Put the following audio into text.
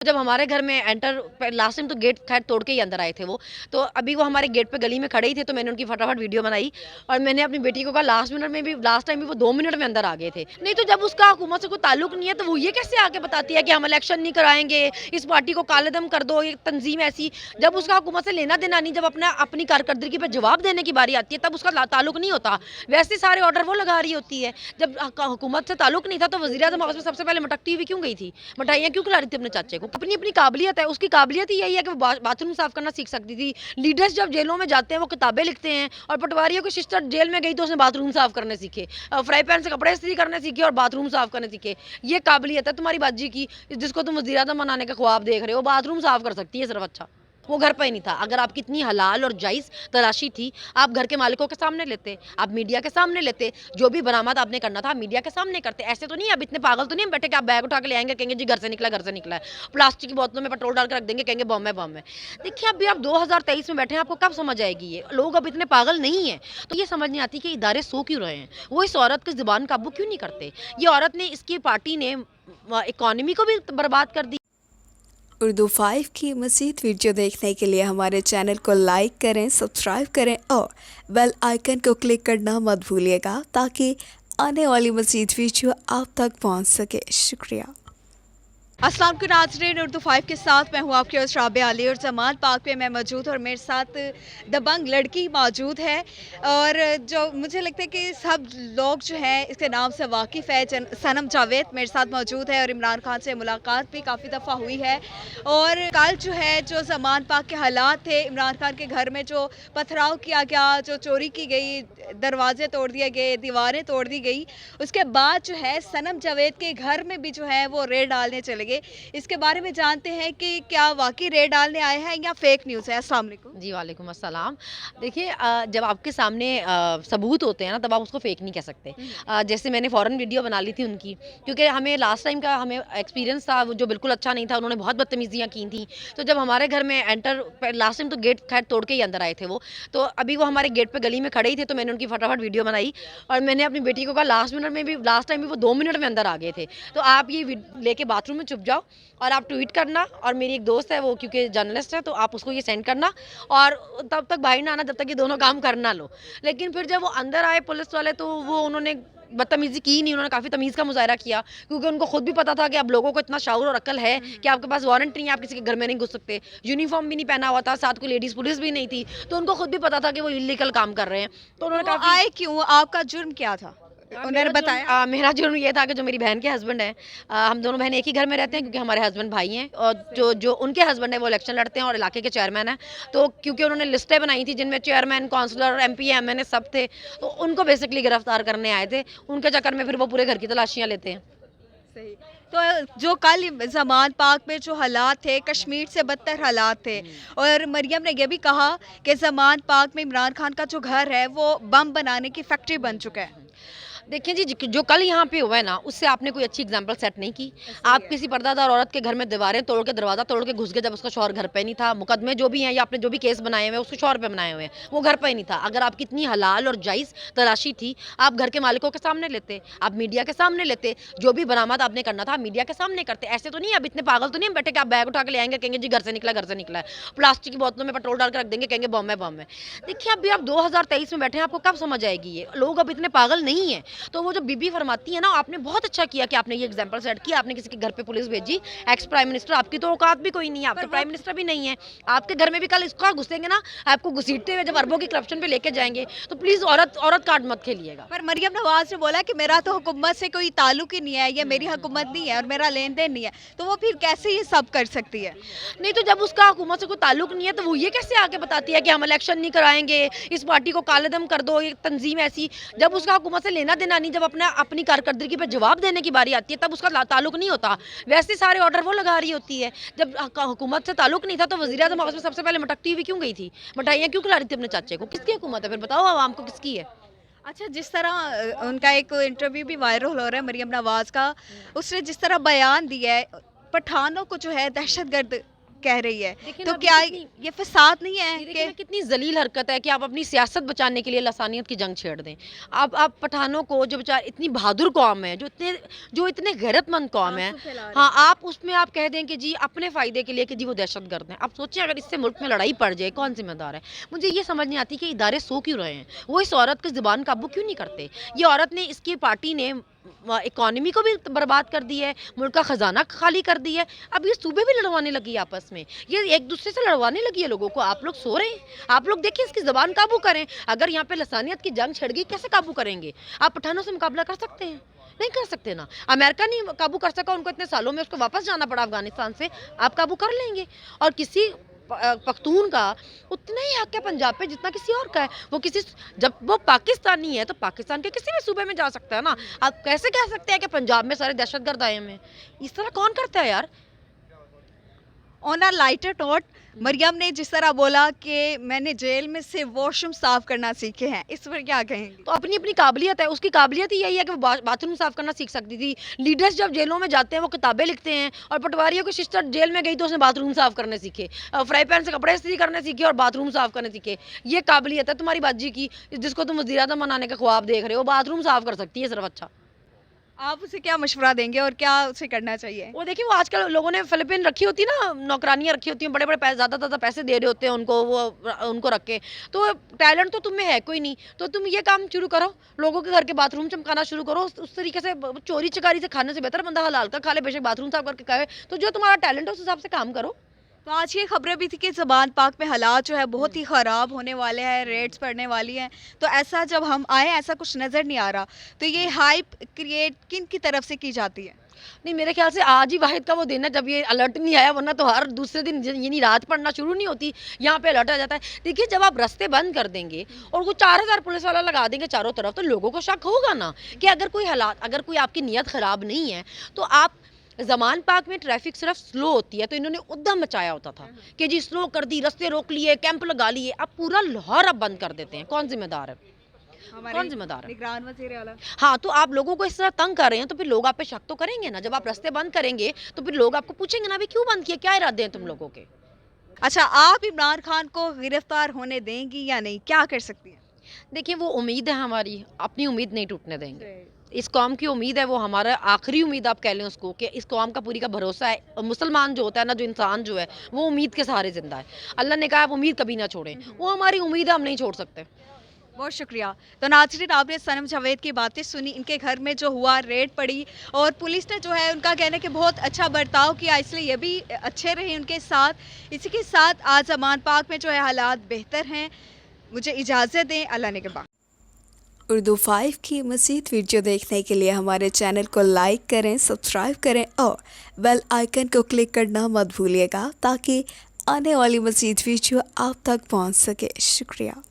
जब हमारे घर में लास्ट टाइम तो गेट खैर तोड़ के ही अंदर आए थे वो, तो अभी वो हमारे गेट पे गली में खड़े ही थे, तो मैंने उनकी फटाफट वीडियो बनाई और मैंने अपनी बेटी को कहा लास्ट टाइम भी वो 2 मिनट में अंदर आ गए थे। नहीं तो जब उसका हुकूमत से कोई ताल्लुक नहीं है तो वो ये कैसे आके बताती है कि हम इलेक्शन नहीं कराएंगे, इस पार्टी को कालेदम कर दो, ये तंजीम ऐसी। जब उसका हुकूमत से लेना देना नहीं, जब अपनी कारकर्दगी पर जवाब देने की बारी आती है तब उसका ताल्लुक नहीं होता। वैसे सारे ऑर्डर वो लगा रही होती है। जब हुकूमत से ताल्लुक नहीं था तो वज़ीर आज़म हाउस में सबसे पहले मटकती हुई क्यों गई थी, मिठाइयाँ क्यों खिला रही थी अपने चाचे को? अपनी अपनी काबिलियत है, उसकी काबिलियत ही यही है कि वो बाथरूम साफ करना सीख सकती थी। लीडर्स जब जेलों में जाते हैं वो किताबें लिखते हैं, और पटवारियों की सिस्टर जेल में गई तो उसने बाथरूम साफ करने सीखे, फ्राई पैन से कपड़े इस्त्री करने सीखे और बाथरूम साफ करने सीखे। ये काबिलियत है तुम्हारी बाजी की, जिसको तुम वज़ीर आज़म बनाने का ख्वाब देख रहे हो। बाथरूम साफ कर सकती है सिर्फ। अच्छा, वो घर पे ही नहीं था। अगर आपकी इतनी हलाल और जायज़ तलाशी थी, आप घर के मालिकों के सामने लेते, आप मीडिया के सामने लेते, जो भी बरामद आपने करना था मीडिया के सामने करते। ऐसे तो नहीं, अब इतने पागल तो नहीं हम बैठे कि आप बैग उठा के ले आएंगे, कहेंगे जी घर से निकला है, प्लास्टिक की बोतलों में पेट्रोल डाल के रख देंगे, कहेंगे बम है। देखिए, अभी आप 2023 में बैठे हैं, आपको कब समझ आएगी ये? लोग अब इतने पागल नहीं है। तो ये समझ नहीं आती कि इदारे सो क्यों रहे हैं, वो इस औरत की ज़ुबान काबू क्यों नहीं करते। ये औरत ने, इसकी पार्टी ने इकॉनमी को भी बर्बाद कर दी। उर्दू 5 की मज़ीद वीडियो देखने के लिए हमारे चैनल को लाइक करें, सब्सक्राइब करें और बेल आइकन को क्लिक करना मत भूलिएगा ताकि आने वाली मज़ीद वीडियो आप तक पहुंच सके। शुक्रिया। अस्सलाम वालेकुम नाज़रीन, उर्दू 5 के साथ मैं हूँ आपकी होस्ट राबिया अली और जमान पार्क पे मैं मौजूद और मेरे साथ दबंग लड़की मौजूद है। और जो मुझे लगता है कि सब लोग जो हैं इसके नाम से वाकिफ़ है, सनम जावेद मेरे साथ मौजूद है और इमरान खान से मुलाकात भी काफ़ी दफ़ा हुई है। और कल जो है जो जमान पार्क के हालात थे, इमरान खान के घर में जो पथराव किया गया, जो चोरी की गई, दरवाजे तोड़ दिए गए, दीवारें तोड़ दी गई, उसके बाद जो है सनम जावेद के घर में भी जो है वो रेड डालने चले गए। इसके बारे में जानते हैं कि क्या वाकई रेड डालने आए हैं या फेक न्यूज़ है। अस्सलाम वालेकुम। जी वालेकुम अस्सलाम। देखिए, जब आपके सामने सबूत होते हैं ना, तब आप उसको फेक नहीं कह सकते। जैसे मैंने फ़ौरन वीडियो बना ली थी उनकी, क्योंकि हमें लास्ट टाइम का हमें एक्सपीरियंस था वो जो बिल्कुल अच्छा नहीं था। उन्होंने बहुत बदतमीज़ियाँ की थी। तो जब हमारे घर में लास्ट टाइम तो गेट खैर तोड़ के ही अंदर आए थे वो, तो अभी वो हमारे गेट पे गली में खड़े ही थे, तो मैंने उनकी फटाफट वीडियो बनाई और मैंने अपनी बेटी को कहा लास्ट टाइम भी वो 2 मिनट में अंदर आ गए थे। तो आप ये लेके बाथरूम में छुप जाओ और आप ट्वीट करना, और मेरी एक दोस्त है वो क्योंकि जर्नलिस्ट है, तो आप उसको ये सेंड करना और तब तक बाहर ना आना जब तक ये दोनों काम कर ना लो। लेकिन फिर जब वो अंदर आए पुलिस वाले, तो वो उन्होंने बदतमीज़ी की नहीं, उन्होंने काफ़ी तमीज़ का मुज़ाहरा किया, क्योंकि उनको खुद भी पता था कि अब लोगों को इतना शाऊर और अक्ल है कि आपके पास वारंट नहीं है, आप किसी के घर में नहीं घुस सकते। यूनिफॉर्म भी नहीं पहना हुआ था, साथ कोई लेडीज़ पुलिस भी नहीं थी, तो उनको खुद भी पता था कि वो इलीगल काम कर रहे हैं। तो उन्होंने वो काफ़ी आए क्यों? आपका जुर्म क्या था? उन्होंने बताया? मेरा जुर्म ये था कि जो मेरी बहन के हस्बैंड हैं, हम दोनों बहन एक ही घर में रहते हैं, क्योंकि हमारे हस्बैंड भाई हैं, और जो उनके हस्बैंड हैं वो इलेक्शन लड़ते हैं और इलाके के चेयरमैन हैं। तो क्योंकि उन्होंने लिस्टें बनाई थी जिनमें चेयरमैन, काउंसलर, एमपी, एमएनए सब थे, तो उनको बेसिकली गिरफ्तार करने आए थे। उनके चक्कर में फिर वो पूरे घर की तलाशियाँ लेते हैं। सही। तो जो कल जमान पार्क में जो हालात थे, कश्मीर से बदतर हालात थे, और मरियम ने यह भी कहा कि जमान पार्क में इमरान खान का जो घर है वो बम बनाने की फैक्ट्री बन चुका है। देखिए जी, जो कल यहाँ पे हुआ है ना, उससे आपने कोई अच्छी एग्जांपल सेट नहीं की। आप किसी पर्दादार औरत के घर में दीवारें तोड़ के, दरवाज़ा तोड़ के घुस गए जब उसका शौहर घर पे नहीं था। मुकदमे जो भी हैं या आपने जो भी केस बनाए हुए हैं उसके शौहर पे बनाए हुए हैं, वो घर पे ही नहीं था। अगर आपकी इतनी हलाल और जायज़ तलाशी थी, आप घर के मालिकों के सामने लेते, आप मीडिया के सामने लेते, जो भी बरामद आपने करना था मीडिया के सामने करते। ऐसे तो नहीं, अब इतने पागल तो नहीं हम बैठे कि आप बैग उठा के ले आएंगे, कहेंगे जी घर से निकला है, प्लास्टिक की बोतलों में पेट्रोल डाल के रख देंगे, कहेंगे बम है। देखिए, अभी आप 2023 में बैठे हैं, आपको कब समझ आएगी ये? लोग अब इतने पागल नहीं है। तो वो जो बीबी फरमाती है ना, आपने बहुत अच्छा किया कि आपने ये एग्जांपल सेट किया, आपने किसी के घर पे पुलिस भेजी, एक्स प्राइम मिनिस्टर, आपकी तो औकात भी कोई नहीं है, आप तो प्राइम मिनिस्टर भी नहीं है। आपके घर में भी कल इसका घुसेंगे ना, आपको घसीटते हुए जब अरबों की करप्शन पे लेके जाएंगे, तो प्लीज औरत कार्ड मत खेलिएगा। पर मरियम नवाज ने बोला कि मेरा तो हुकूमत से कोई ताल्लुक ही नहीं है, ये मेरी हुकूमत नहीं है और मेरा लेन देन नहीं है, तो वो फिर कैसे ये सब कर सकती है? नहीं तो जब उसका हुकूमत से कोई ताल्लुक नहीं है तो वो ये कैसे आके बताती है कि हम इलेक्शन नहीं कराएंगे, इस पार्टी को कालेदम कर दो, ये तंजीम ऐसी। जब उसका हुकूमत से लेना देना नहीं, जब अपनी कारकर्दगी पर जवाब देने की बारी आती है तब उसका ताल्लुक नहीं होता। वैसे सारे ऑर्डर वो लगा रही होती है। जब हुकूमत से ताल्लुक नहीं था तो वज़ीर आज़म हाउस में सबसे पहले मटकती हुई क्यों गई थी, मिठाइयाँ क्यों खिला रही थी अपने चाचे को? किसकी हुकूमत है? फिर बताओ आवाम को किसकी है? अच्छा, जिस तरह उनका एक इंटरव्यू भी वायरल हो रहा है मरियम नवाज का, उसने जिस तरह बयान दिया है, पठानों को जो है दहशतगर्द कह रही है, लेकिन तो अब क्या कितनी- ये फसाद नहीं ये है देखिए कि ना कितनी जलील हरकत है कि आप अपनी सियासत बचाने के लिए लसानियत की जंग छेड़ दें। आप पठानों को जो बेचारे इतनी बहादुर कौम है, जो इतने गैरतमंद कौम है, हाँ, आप उसमें आप कह दें कि जी अपने फ़ायदे के लिए कि जी वो दहशतगर्द हैं। आप सोचिए अगर इससे मुल्क में लड़ाई पड़ जाए, कौन ज़िम्मेदार है? मुझे ये समझ नहीं आती कि इदारे सो क्यों रहे हैं? वो इस औरत की ज़ुबान काबू क्यों नहीं करते? ये औरत ने, इसकी पार्टी ने इकॉनमी को भी बर्बाद कर दी है, मुल्क का खजाना खाली कर दी है। अब ये सूबे भी लड़वाने लगी है आपस में, ये एक दूसरे से लड़वाने लगी है लोगों को। आप लोग सो रहे हैं, आप लोग देखिए इसकी ज़बान काबू करें। अगर यहाँ पे लसानियत की जंग छिड़ गई, कैसे काबू करेंगे? आप पठानों से मुकाबला कर सकते हैं? नहीं कर सकते ना। अमेरिका नहीं काबू कर सका, उनको इतने सालों में उसको वापस जाना पड़ा अफगानिस्तान से, आप काबू कर लेंगे। और किसी पख्तून का उतना ही हक है पंजाब पे जितना किसी और का है। वो किसी, जब वो पाकिस्तानी है तो पाकिस्तान के किसी भी सूबे में जा सकता है ना। आप कैसे कह सकते हैं कि पंजाब में सारे दहशतगर्द आए हुए हैं? इस तरह कौन करता है यार? On a lighter note, Maryam ने जिस तरह बोला कि मैंने जेल में से वॉशरूम साफ करना सीखे हैं, इस पर क्या कहेंगे? तो अपनी अपनी काबिलियत है, उसकी काबिलियत ही यही है कि वो बाथरूम साफ करना सीख सकती थी। लीडर्स जब जेलों में जाते हैं वो किताबें लिखते हैं, और पटवारियों की सिस्टर जेल में गई तो उसने बाथरूम साफ करने सीखे, फ्राई पैन से कपड़े इस्त्री करने सीखे और बाथरूम साफ करने सीखे। ये काबिलियत है तुम्हारी बाजी की, जिसको तुम वज़ीर आज़म बनाने का ख्वाब देख रहे हो। बाथरूम साफ कर सकती है सिर्फ। अच्छा, आप उसे क्या मशवरा देंगे और क्या उसे करना चाहिए? वो देखिए, वो आजकल लोगों ने फिलिपिन रखी होती है ना, नौकरानियाँ रखी होती हैं, बड़े बड़े पैसे, ज़्यादा पैसे दे रहे होते हैं उनको, वो उनको रख के। तो टैलेंट तो तुम में है कोई नहीं, तो तुम ये काम शुरू करो, लोगों के घर के बाथरूम चमकाना शुरू करो। उस तरीके से चोरी चकारी से खाने से बेहतर बंदा हलाल का खा ले, बेशक बाथरूम साफ करके खाए। तो जो तुम्हारा टैलेंट है उस हिसाब से काम करो। तो आज ये खबरें भी थी कि ज़बान पाक में हालात जो है बहुत ही ख़राब होने वाले हैं, रेड्स पड़ने वाली हैं। तो ऐसा जब हम आए, ऐसा कुछ नज़र नहीं आ रहा। तो ये हाइप क्रिएट किन की तरफ से की जाती है? नहीं, मेरे ख्याल से आज ही वाहिद का वो दिन है जब ये अलर्ट नहीं आया, वरना तो हर दूसरे दिन यानी रात पड़ना शुरू नहीं होती, यहाँ पे अलर्ट आ जाता है। देखिए, जब आप रास्ते बंद कर देंगे और वो 4000 पुलिस वाला लगा देंगे चारों तरफ, तो लोगों को शक होगा ना कि अगर कोई आपकी नीयत ख़राब नहीं है तो आप, ज़मान पाक में ट्रैफिक सिर्फ स्लो होती है, तो इन्होंने उद्दम मचाया होता था कि जी स्लो कर दी, रास्ते रोक लिए, कैंप लगा लिए। अब पूरा लाहौर अब बंद कर देते हैं, कौन जिम्मेदार है? कौन जिम्मेदार है? निगरान वज़ीर आला। हाँ, तो आप लोगों को इस तरह तंग कर रहे हैं तो फिर लोग आप पे शक तो करेंगे ना। जब आप रास्ते बंद करेंगे तो फिर लोग आपको पूछेंगे ना, भी क्यों बंद किया, क्या इरादे हैं तुम लोगों के? अच्छा, आप इमरान खान को गिरफ्तार होने देंगी या नहीं, क्या कर सकती हैं? देखिए, वो उम्मीद है हमारी, अपनी उम्मीद नहीं टूटने देंगे। इस कौम की उम्मीद है, वो हमारा आखिरी उम्मीद आप कह लें उसको, कि इस कौम का पूरी का भरोसा है। और मुसलमान जो होता है ना, जो इंसान जो है, वो उम्मीद के सहारे जिंदा है। अल्लाह ने कहा आप उम्मीद कभी ना छोड़ें, वो हमारी उम्मीद है, हम नहीं छोड़ सकते। बहुत शुक्रिया। तो नाज़रीन, आपने सनम जावेद की बातें सुनी, इनके घर में जो हुआ, रेड पड़ी, और पुलिस ने जो है उनका कहना है कि बहुत अच्छा बर्ताव किया, इसलिए ये भी अच्छे रहे उनके साथ। इसी के साथ आज ज़मान पाक में जो है हालात बेहतर हैं। मुझे इजाज़त दें, अल्लाह ने के बाद। उर्दू 5 की मज़ीद वीडियो देखने के लिए हमारे चैनल को लाइक करें, सब्सक्राइब करें और बेल आइकन को क्लिक करना मत भूलिएगा, ताकि आने वाली मज़ीद वीडियो आप तक पहुंच सके। शुक्रिया।